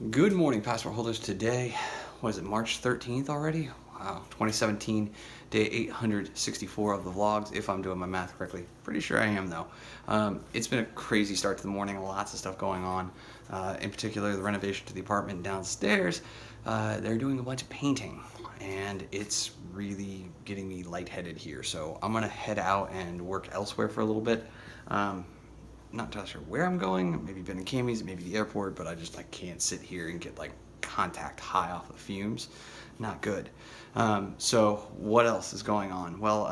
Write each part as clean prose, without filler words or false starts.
Good morning, passport holders. Today, what is it, March 13th already? Wow, 2017, day 864 of the vlogs, if I'm doing my math correctly. Pretty sure I am, though. It's been a crazy start to the morning, lots of stuff going on. In particular, the renovation to the apartment downstairs. They're doing a bunch of painting, and it's really getting me lightheaded here. So I'm gonna head out and work elsewhere for a little bit. Not entirely sure where I'm going, maybe Ben and Cammy's, maybe the airport, but I can't sit here and get like contact high off of fumes. Not good. So what else is going on? Well,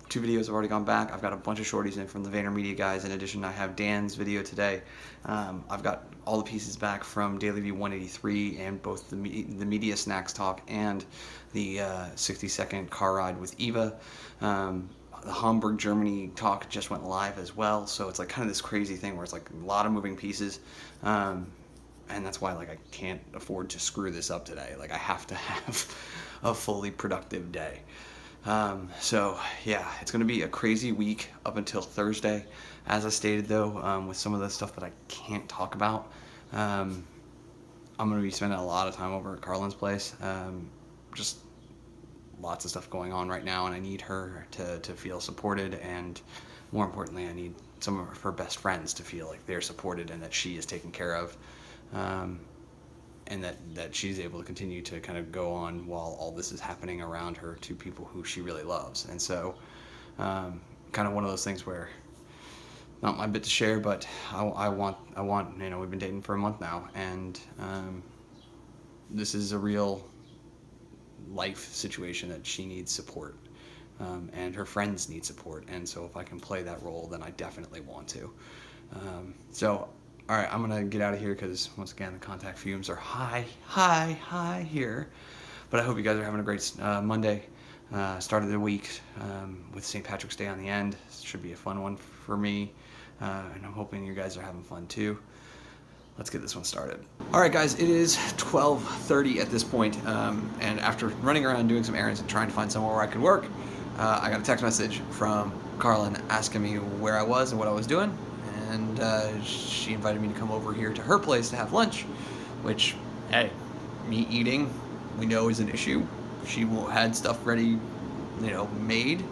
2 videos have already gone back. I've got a bunch of shorties in from the VaynerMedia guys. In addition, I have Dan's video today. I've got all the pieces back from DailyView 183 and both the media snacks talk and the 60-second car ride with Eva. The Hamburg, Germany talk just went live as well, so it's like kind of this crazy thing where it's like a lot of moving pieces, and that's why I can't afford to screw this up today. I have to have a fully productive day. So yeah, it's gonna be a crazy week up until Thursday. As I stated though, with some of the stuff that I can't talk about, I'm gonna be spending a lot of time over at Carlin's place. Just lots of stuff going on right now, and I need her to feel supported, and more importantly, I need some of her best friends to feel like they're supported and that she is taken care of, and that she's able to continue to kind of go on while all this is happening around her to people who she really loves. And so kind of one of those things where not my bit to share, but I want we've been dating for a month now, and this is a real life situation that she needs support, and her friends need support, and so if I can play that role, then I definitely want to. So all right, I'm gonna get out of here because once again the contact fumes are high here, but I hope you guys are having a great Monday, start of the week, with St. Patrick's Day on the end. It should be a fun one for me, and I'm hoping you guys are having fun too. Let's get this one started. All right, guys, it is 12:30 at this point, and after running around doing some errands and trying to find somewhere where I could work, I got a text message from Carlin asking me where I was and what I was doing, and she invited me to come over here to her place to have lunch, which, hey, me eating, we know is an issue. She had stuff ready, made.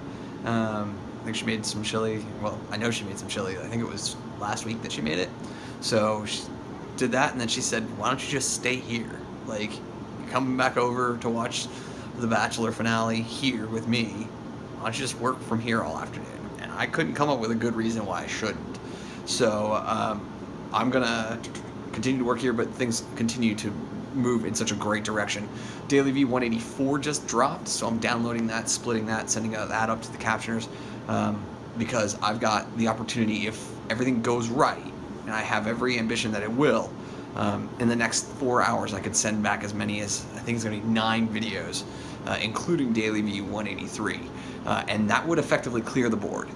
I think she made some chili. Well, I know she made some chili. I think it was last week that she made it. So she did that, and then she said, why don't you just stay here? You're coming back over to watch the Bachelor finale here with me. Why don't you just work from here all afternoon? And I couldn't come up with a good reason why I shouldn't. So I'm gonna continue to work here, but things continue to move in such a great direction. DailyView 184 just dropped, so I'm downloading that, splitting that, sending that up to the captioners, because I've got the opportunity, if everything goes right, and I have every ambition that it will, in the next 4 hours I could send back as many as, I think it's going to be 9 videos, including DailyView 183, and that would effectively clear the board.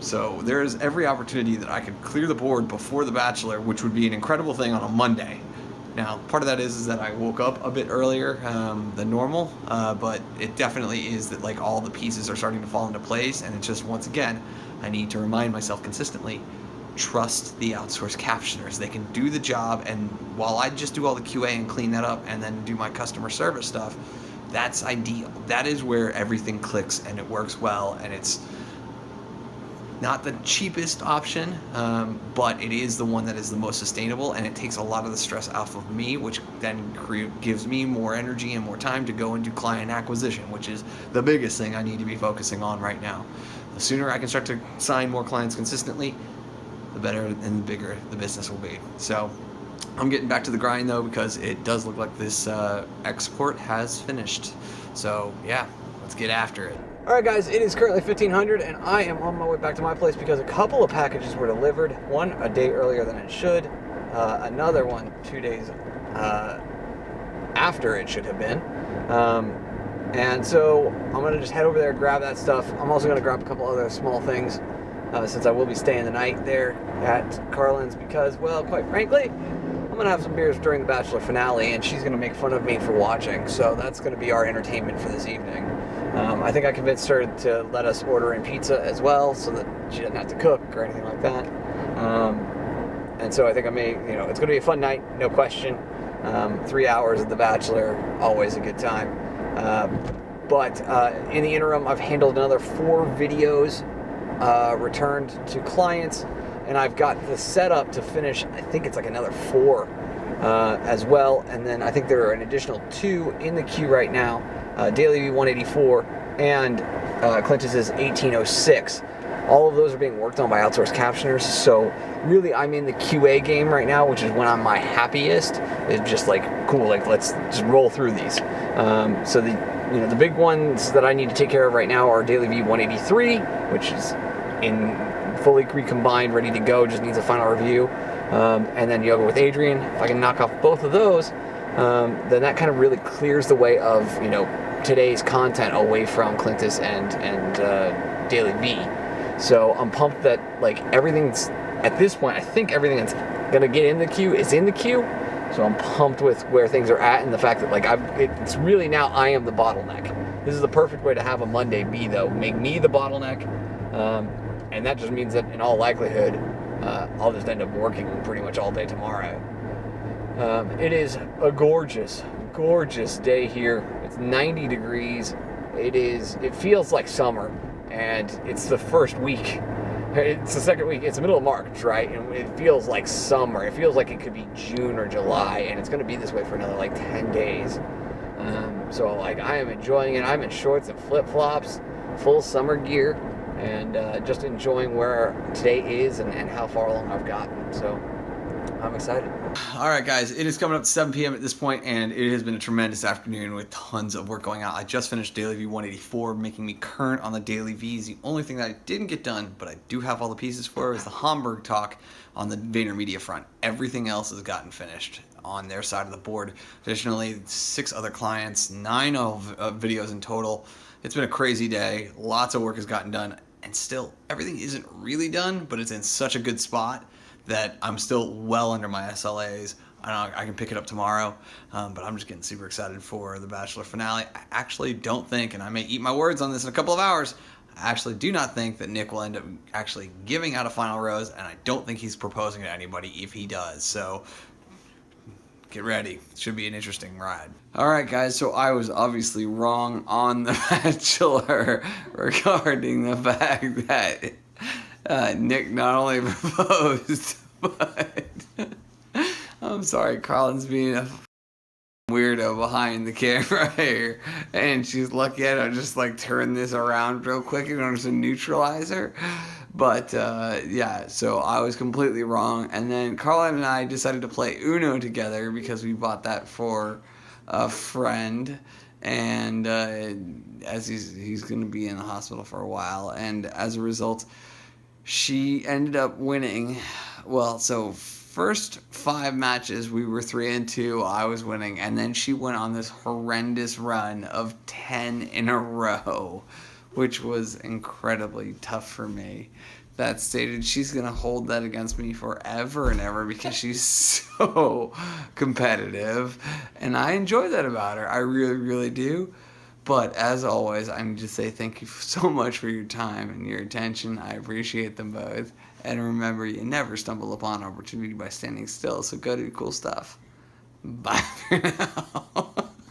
So there is every opportunity that I could clear the board before The Bachelor, which would be an incredible thing on a Monday. Now, part of that is that I woke up a bit earlier than normal, but it definitely is that all the pieces are starting to fall into place, and it's just, once again, I need to remind myself consistently, trust the outsourced captioners. They can do the job, and while I just do all the QA and clean that up and then do my customer service stuff, that's ideal. That is where everything clicks and it works well, and it's not the cheapest option, but it is the one that is the most sustainable, and it takes a lot of the stress off of me, which then gives me more energy and more time to go and do client acquisition, which is the biggest thing I need to be focusing on right now. The sooner I can start to sign more clients consistently, the better and the bigger the business will be. So I'm getting back to the grind though, because it does look like this export has finished. So yeah, let's get after it. All right, guys, it is currently 1500, and I am on my way back to my place because a couple of packages were delivered. One a day earlier than it should, another one 2 days after it should have been. And so I'm gonna just head over there, grab that stuff. I'm also gonna grab a couple other small things, since I will be staying the night there at Carlin's, because, well, quite frankly, I'm gonna have some beers during the Bachelor finale, and she's gonna make fun of me for watching, so that's gonna be our entertainment for this evening. I think I convinced her to let us order in pizza as well, so that she doesn't have to cook or anything like that. And And so I think it's going to be a fun night, no question. 3 hours of The Bachelor, always a good time. But in the interim, I've handled another 4 videos returned to clients, and I've got the setup to finish, I think it's like another 4 as well. And then I think there are an additional 2 in the queue right now, Daily V 184 and Clintus's 1806. All of those are being worked on by outsourced captioners, so really I'm in the QA game right now, which is when I'm my happiest. It's just like, cool, like let's just roll through these. So the big ones that I need to take care of right now are Daily V 183, which is in fully recombined, ready to go, just needs a final review. And then Yoga with Adrian. If I can knock off both of those, then that kind of really clears the way of today's content away from Clintus and Daily V. So I'm pumped that everything's, at this point, I think everything that's gonna get in the queue is in the queue. So I'm pumped with where things are at, and the fact that it's really now I am the bottleneck. This is the perfect way to have a Monday be, though. Make me the bottleneck, and that just means that in all likelihood, I'll just end up working pretty much all day tomorrow. It is a gorgeous, gorgeous day here. It's 90 degrees. It feels like summer. And it's the first week. It's the second week. It's the middle of March, right? And it feels like summer. It feels like it could be June or July, and it's going to be this way for another 10 days. So I am enjoying it. I'm in shorts and flip-flops, full summer gear, and just enjoying where today is and how far along I've gotten. So I'm excited. All right, guys, it is coming up to 7 p.m. at this point, and it has been a tremendous afternoon with tons of work going on. I just finished Daily V 184, making me current on the Daily Vs. The only thing that I didn't get done, but I do have all the pieces for, is the Hamburg talk on the VaynerMedia front. Everything else has gotten finished on their side of the board. Additionally, 6 other clients, 9 videos in total. It's been a crazy day. Lots of work has gotten done, and still, everything isn't really done, but it's in such a good spot that I'm still well under my SLAs. I can pick it up tomorrow, but I'm just getting super excited for the Bachelor finale. I actually don't think, and I may eat my words on this in a couple of hours, I actually do not think that Nick will end up actually giving out a final rose, and I don't think he's proposing to anybody if he does. So get ready. It should be an interesting ride. All right, guys, so I was obviously wrong on The Bachelor regarding the fact that Nick not only proposed, but I'm sorry, Carlin's being a weirdo behind the camera here, and she's lucky I don't just turn this around real quick in order to neutralize her. But yeah, so I was completely wrong, and then Carlin and I decided to play Uno together because we bought that for a friend, and as he's going to be in the hospital for a while, and as a result, she ended up winning. Well, so first 5 matches we were 3-2, I was winning, and then she went on this horrendous run of 10 in a row, which was incredibly tough for me. That stated, she's gonna hold that against me forever and ever because she's so competitive, and I enjoy that about her. I really, really do. But as always, I need to say thank you so much for your time and your attention. I appreciate them both. And remember, you never stumble upon opportunity by standing still, so go do cool stuff. Bye for now.